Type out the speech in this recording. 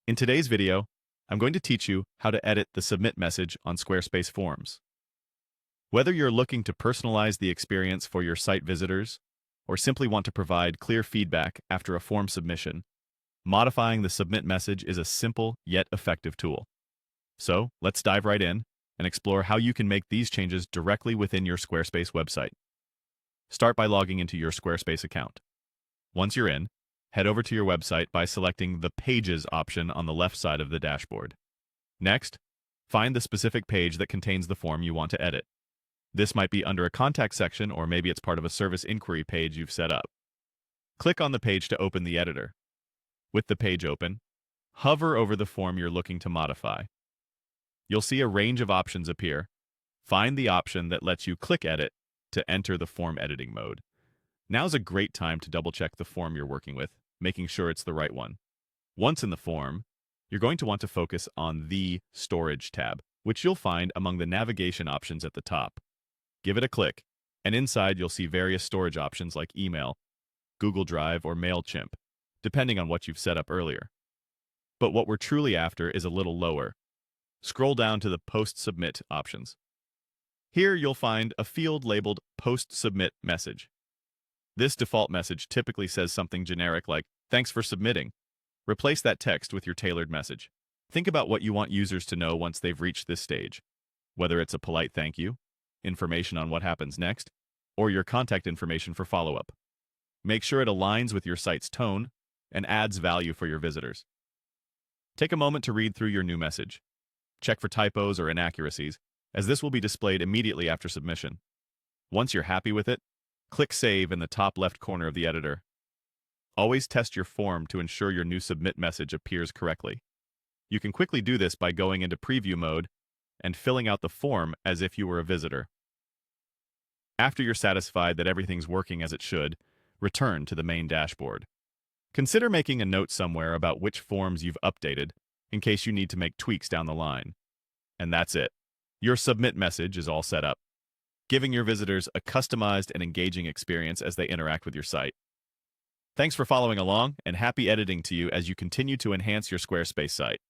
In today's video, I'm going to teach you how to edit the submit message on Squarespace forms. Whether you're looking to personalize the experience for your site visitors or simply want to provide clear feedback after a form submission, modifying the submit message is a simple yet effective tool. So let's dive right in and explore how you can make these changes directly within your Squarespace website. Start by logging into your Squarespace account. Once you're in, head over to your website by selecting the Pages option on the left side of the dashboard. Next, find the specific page that contains the form you want to edit. This might be under a contact section, or maybe it's part of a service inquiry page you've set up. Click on the page to open the editor. With the page open, hover over the form you're looking to modify. You'll see a range of options appear. Find the option that lets you click Edit to enter the form editing mode. Now's a great time to double-check the form you're working with, making sure it's the right one. Once in the form, you're going to want to focus on the Storage tab, which you'll find among the navigation options at the top. Give it a click, and inside you'll see various storage options like email, Google Drive, or MailChimp, depending on what you've set up earlier. But what we're truly after is a little lower. Scroll down to the Post-Submit options. Here you'll find a field labeled Post-Submit Message. This default message typically says something generic like, "Thanks for submitting." Replace that text with your tailored message. Think about what you want users to know once they've reached this stage, whether it's a polite thank you, information on what happens next, or your contact information for follow-up. Make sure it aligns with your site's tone and adds value for your visitors. Take a moment to read through your new message. Check for typos or inaccuracies, as this will be displayed immediately after submission. Once you're happy with it, click Save in the top left corner of the editor. Always test your form to ensure your new submit message appears correctly. You can quickly do this by going into preview mode and filling out the form as if you were a visitor. After you're satisfied that everything's working as it should, return to the main dashboard. Consider making a note somewhere about which forms you've updated in case you need to make tweaks down the line. And that's it. Your submit message is all set up, giving your visitors a customized and engaging experience as they interact with your site. Thanks for following along, and happy editing to you as you continue to enhance your Squarespace site.